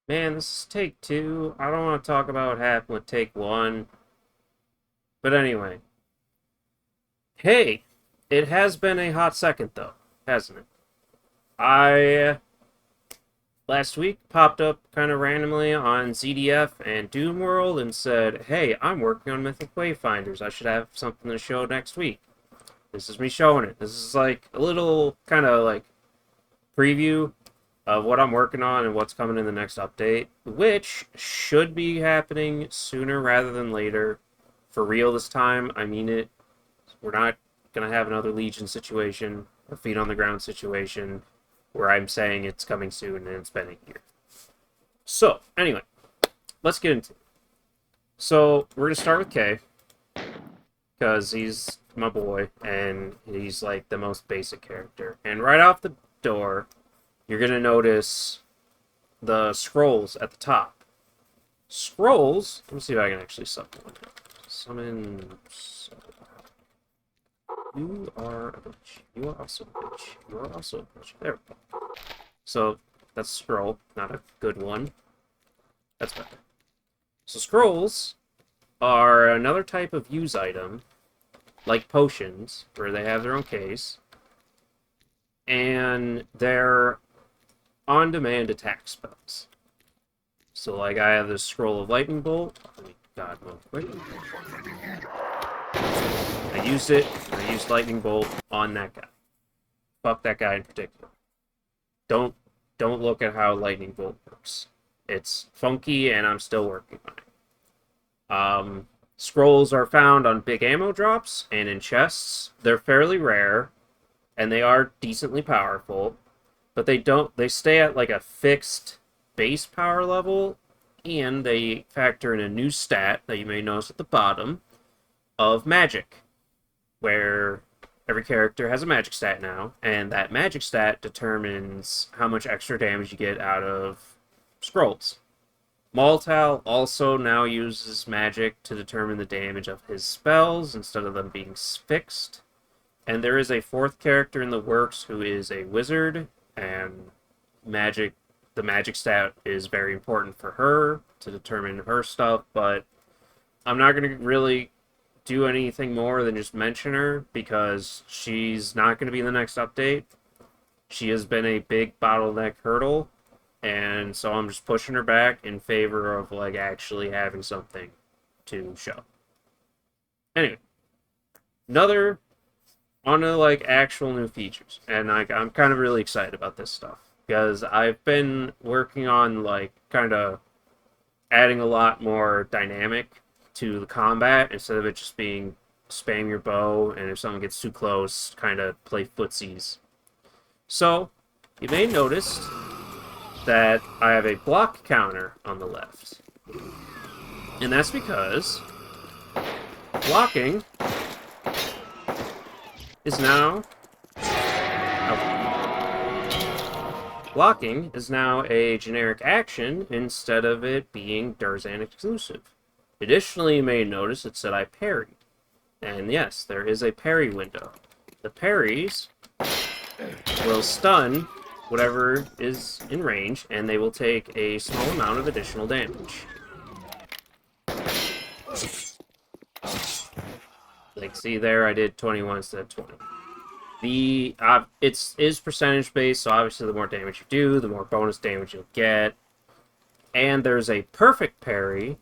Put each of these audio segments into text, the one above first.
Man, this is take two. I don't want to talk about what happened with take one. But anyway. Hey, it has been a hot second, though, hasn't it? I, last week, popped up kind of randomly on ZDF and Doom World and said, hey, I'm working on Mythic Wayfinders. I should have something to show next week. This is me showing it. This is like a little kind of like preview of what I'm working on and what's coming in the next update, which should be happening sooner rather than later. For real this time, I mean it. We're not going to have another Legion situation or feet on the ground situation where I'm saying it's coming soon and it's been a year. So, anyway, let's get into it. So, we're going to start with K because he's my boy and he's like the most basic character. And right off the door, you're going to notice the scrolls at the top. Scrolls, let me see if I can actually summon one. Summon. You are a bitch. You are also a bitch. You are also a bitch. There we go. So, that's a scroll. Not a good one. That's better. So, scrolls are another type of use item, like potions, where they have their own case. And they're on-demand attack spells. So, like, I have this scroll of lightning bolt. Let me God move quick. I used it. I used lightning bolt on that guy. Fuck that guy in particular. Don't look at how lightning bolt works. It's funky, and I'm still working on it. Scrolls are found on big ammo drops and in chests. They're fairly rare, and they are decently powerful, but they stay at like a fixed base power level, and they factor in a new stat that you may notice at the bottom of magic, where every character has a magic stat now, and that magic stat determines how much extra damage you get out of scrolls. Maltal also now uses magic to determine the damage of his spells instead of them being fixed. And there is a fourth character in the works who is a wizard, and the magic stat is very important for her to determine her stuff, but I'm not going to really do anything more than just mention her because she's not going to be in the next update. She has been a big bottleneck hurdle, and so I'm just pushing her back in favor of like actually having something to show. Anyway, another on to like actual new features, and I'm kind of really excited about this stuff because I've been working on like kind of adding a lot more dynamic to the combat instead of it just being spam your bow, and if someone gets too close, kind of play footsies. So, you may notice that I have a block counter on the left. And that's because blocking is now blocking is now a generic action instead of it being Durzan exclusive. Additionally, you may notice it said I parried. And yes, there is a parry window. The parries will stun whatever is in range, and they will take a small amount of additional damage. Like, see there, I did 21 instead of 20. It is percentage based, so obviously the more damage you do, the more bonus damage you'll get. And there's a perfect parry,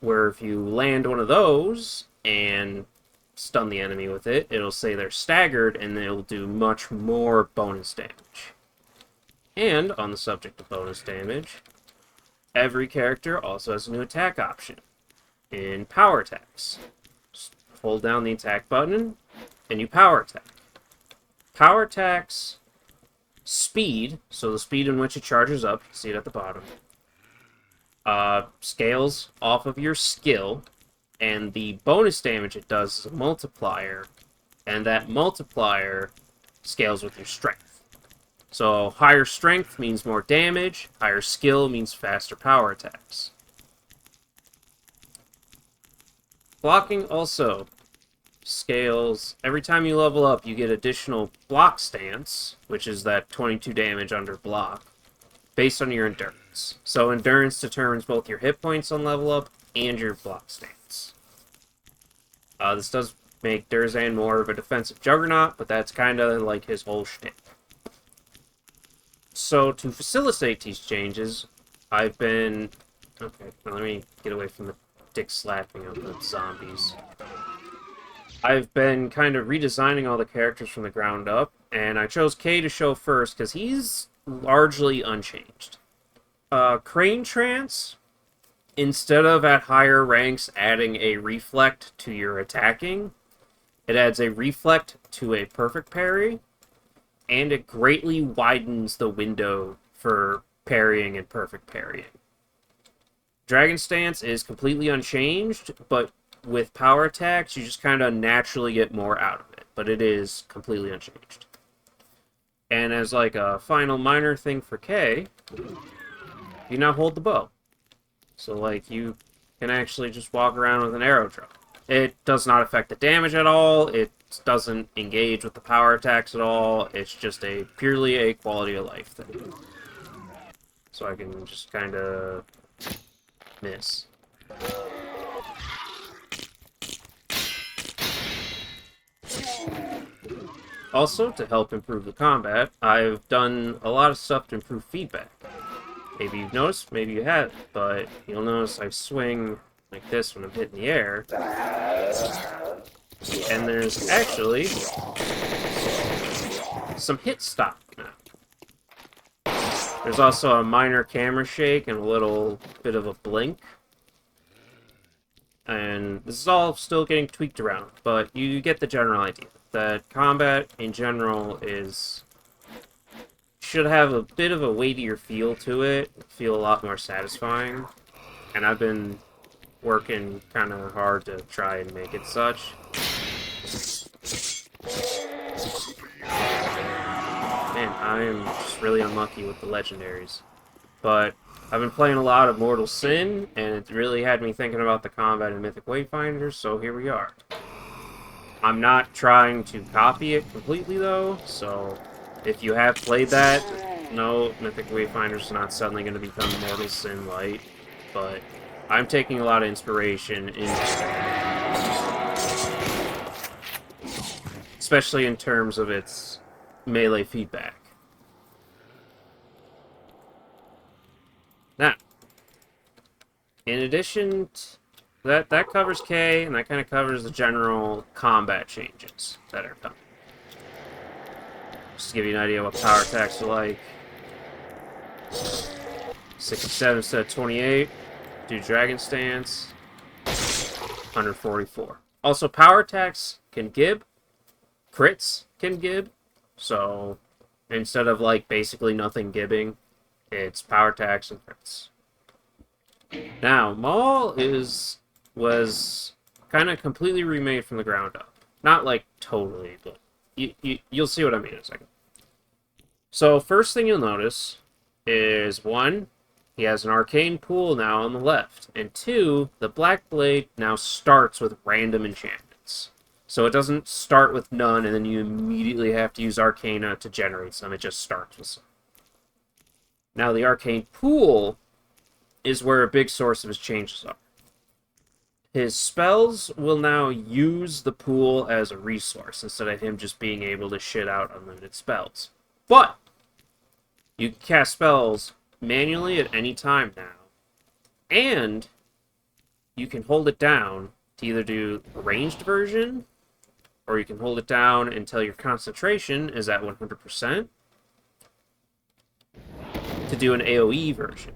where if you land one of those and stun the enemy with it, it'll say they're staggered, and it'll do much more bonus damage. And, on the subject of bonus damage, every character also has a new attack option in power attacks. Just hold down the attack button, and you power attack. Power attacks speed, so the speed in which it charges up, you can see it at the bottom, scales off of your skill, and the bonus damage it does is a multiplier, and that multiplier scales with your strength. So higher strength means more damage, higher skill means faster power attacks. Blocking also scales. Every time you level up, you get additional block stance, which is that 22 damage under block. based on your endurance. So endurance determines both your hit points on level up and your block stance. This does make Durzan more of a defensive juggernaut, but that's kind of like his whole shtick. So to facilitate these changes, I've been... Okay, let me get away from the dick slapping of the zombies. I've been kind of redesigning all the characters from the ground up, and I chose Kay to show first because he's largely unchanged. Crane Trance, instead of at higher ranks adding a reflect to your attacking, it adds a reflect to a perfect parry, and it greatly widens the window for parrying and perfect parrying. Dragon Stance is completely unchanged, but with power attacks, you just kind of naturally get more out of it. But it is completely unchanged. And as like a final minor thing for K, you now hold the bow. So like you can actually just walk around with an arrow draw. It does not affect the damage at all. It doesn't engage with the power attacks at all. It's just purely a quality of life thing. So I can just kind of miss. Also, to help improve the combat, I've done a lot of stuff to improve feedback. Maybe you've noticed, maybe you haven't, but you'll notice I swing like this when I'm hitting the air. And there's actually some hit stop now. There's also a minor camera shake and a little bit of a blink. And this is all still getting tweaked around, but you get the general idea. That combat in general should have a bit of a weightier feel to it, feel a lot more satisfying. And I've been working kind of hard to try and make it such. Man, I am just really unlucky with the legendaries. But I've been playing a lot of Mortal Sin, and it really had me thinking about the combat in Mythic Wayfinders, so here we are. I'm not trying to copy it completely, though, so if you have played that, no, Mythic Wayfinders is not suddenly going to become Mortal Sin Light, but I'm taking a lot of inspiration in especially in terms of its melee feedback. Now, in addition to that covers K, and that kind of covers the general combat changes that are coming. Just to give you an idea what power attacks are like. 67 instead of 28. Do Dragon Stance. 144. Also, power attacks can gib. Crits can gib. So, instead of like basically nothing gibbing, it's power attacks and crits. Now, Maul was kind of completely remade from the ground up. Not like totally, but you'll see what I mean in a second. So first thing you'll notice is 1, he has an arcane pool now on the left, and 2, the Black Blade now starts with random enchantments. So it doesn't start with none and then you immediately have to use Arcana to generate some, it just starts with some. Now the arcane pool is where a big source of his changes are. His spells will now use the pool as a resource instead of him just being able to shit out unlimited spells. But you can cast spells manually at any time now, and you can hold it down to either do a ranged version, or you can hold it down until your concentration is at 100% to do an AoE version.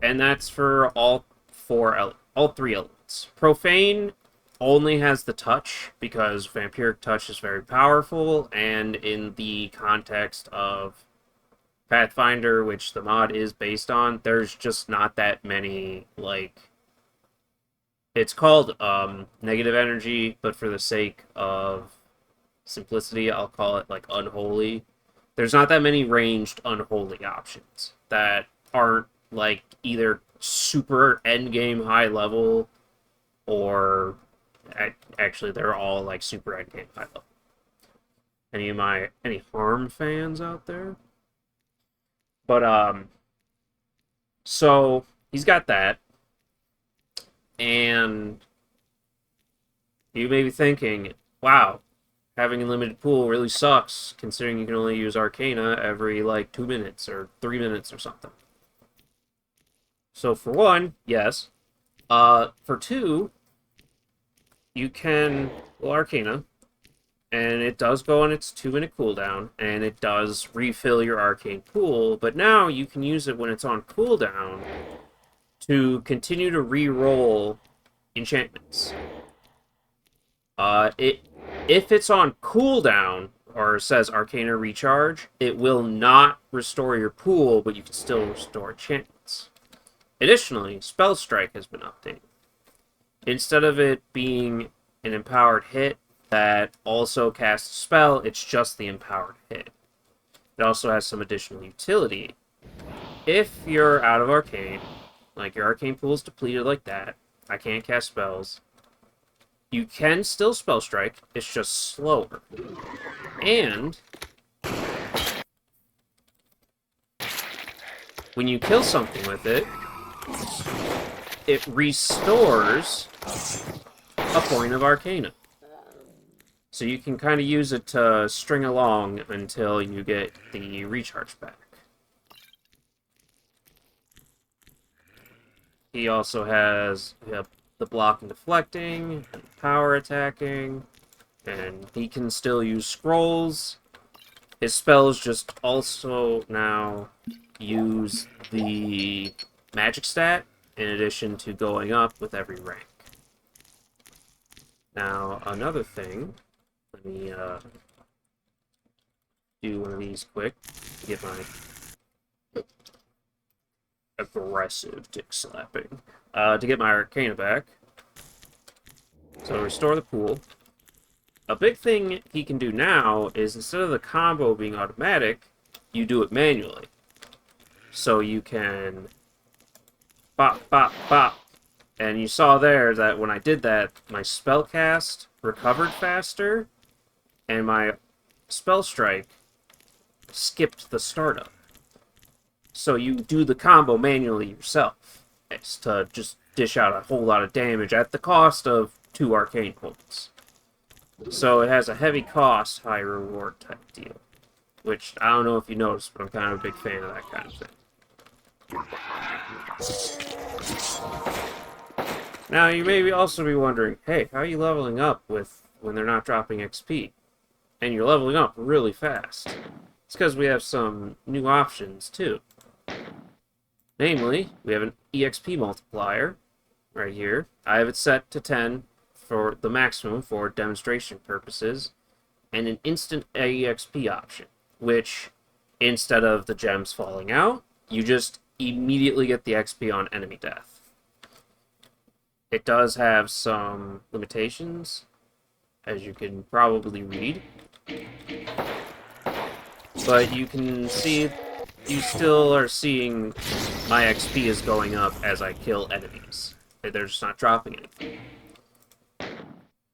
And that's for all three elements. Profane only has the touch, because Vampiric Touch is very powerful, and in the context of Pathfinder, which the mod is based on, there's just not that many, like... It's called negative energy, but for the sake of simplicity, I'll call it, like, unholy. There's not that many ranged unholy options that aren't, like, either super endgame high level, or actually they're all like super endgame high level. Any Harm fans out there? But So, he's got that. And you may be thinking, wow, having a limited pool really sucks, considering you can only use Arcana every, like, 2 minutes or 3 minutes or something. So, for one, yes. For two, you can, well, Arcana, and it does go on its 2-minute cooldown, and it does refill your arcane pool, but now you can use it when it's on cooldown to continue to re-roll enchantments. If it's on cooldown, or says Arcana Recharge, it will not restore your pool, but you can still restore enchantments. Additionally, Spell Strike has been updated. Instead of it being an empowered hit that also casts a spell, it's just the empowered hit. It also has some additional utility. If you're out of Arcane, like your Arcane pool is depleted like that, I can't cast spells, you can still Spell Strike, it's just slower. And when you kill something with it, it restores a point of Arcana. So you can kind of use it to string along until you get the recharge back. He also has the block and deflecting, and power attacking, and he can still use scrolls. His spells just also now use the magic stat, in addition to going up with every rank. Now, another thing, let me do one of these quick to get my aggressive dick slapping. To get my Arcana back. So restore the pool. A big thing he can do now is instead of the combo being automatic, you do it manually. So you can bop, bop, bop. And you saw there that when I did that, my spell cast recovered faster, and my spell strike skipped the startup. So you do the combo manually yourself. It's to just dish out a whole lot of damage at the cost of 2 arcane points. So it has a heavy cost, high reward type deal. Which, I don't know if you noticed, but I'm kind of a big fan of that kind of thing. Now, you may also be wondering, hey, how are you leveling up when they're not dropping XP? And you're leveling up really fast. It's because we have some new options, too. Namely, we have an EXP multiplier right here. I have it set to 10 for the maximum for demonstration purposes, and an instant EXP option, which, instead of the gems falling out, you just immediately get the XP on enemy death. It does have some limitations, as you can probably read, but you can see you still are seeing my XP is going up as I kill enemies. They're just not dropping anything.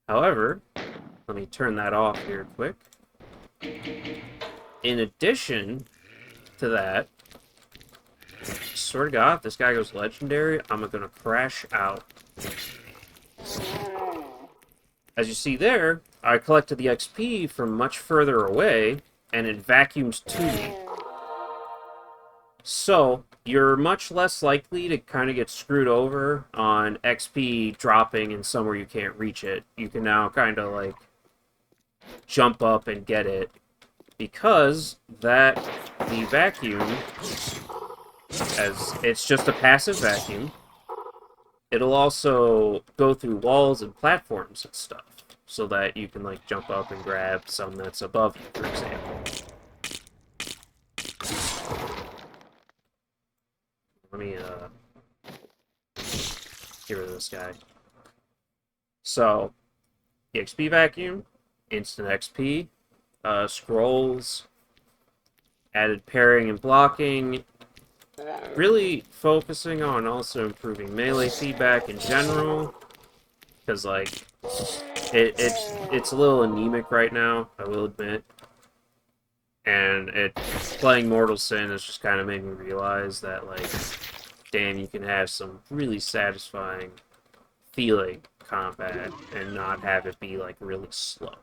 However, let me turn that off here quick. In addition to that, swear to God, if this guy goes legendary, I'm gonna crash out. As you see there, I collected the XP from much further away, and it vacuums to me. So, you're much less likely to kind of get screwed over on XP dropping in somewhere you can't reach it. You can now kind of, like, jump up and get it, because the vacuum, as it's just a passive vacuum, it'll also go through walls and platforms and stuff, so that you can, like, jump up and grab some that's above you, for example. Let me, get rid of this guy. So, the XP vacuum, instant XP, scrolls, added parrying and blocking, really focusing on also improving melee feedback in general, because, like, it's a little anemic right now, I will admit. And playing Mortal Sin has just kind of made me realize that, like, damn, you can have some really satisfying feeling combat and not have it be like really slow.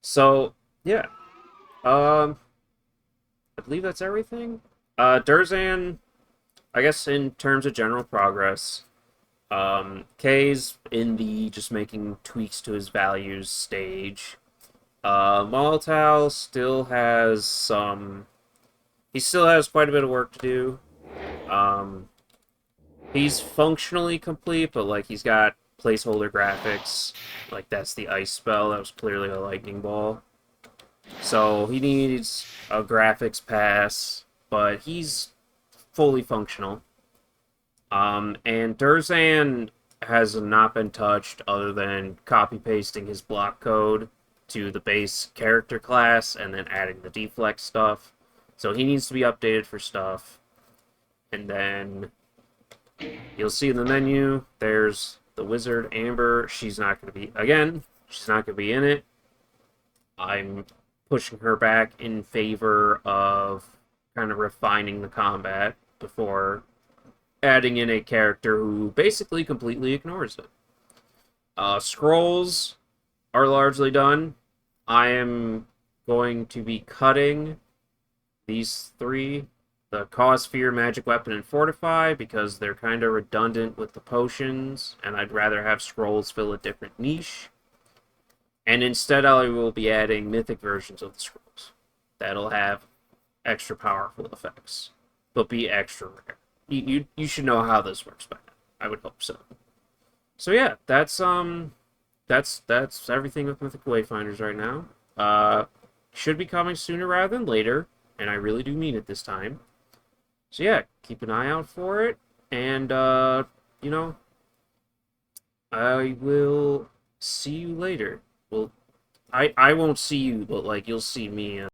So yeah, I believe that's everything. Durzan, I guess in terms of general progress, Kay's in the just making tweaks to his values stage. Molotov still has some. He still has quite a bit of work to do. Um, he's functionally complete, but like he's got placeholder graphics. Like that's the ice spell. That was clearly a lightning ball. So he needs a graphics pass, but he's fully functional. And Durzan has not been touched other than copy pasting his block code to the base character class and then adding the deflect stuff. So he needs to be updated for stuff. And then you'll see in the menu, there's the wizard Amber. She's not going to be, again, she's not going to be in it. I'm pushing her back in favor of kind of refining the combat before adding in a character who basically completely ignores it. Scrolls are largely done. I am going to be cutting these three, the Cause Fear, Magic Weapon, and Fortify, because they're kind of redundant with the potions, and I'd rather have scrolls fill a different niche. And instead I will be adding mythic versions of the scrolls. That'll have extra powerful effects, but be extra rare. You should know how this works by now. I would hope so. So yeah, that's everything with Mythic Wayfinders right now. Should be coming sooner rather than later, and I really do mean it this time. So yeah, keep an eye out for it, and you know, I will see you later. Well, I won't see you, but like you'll see me.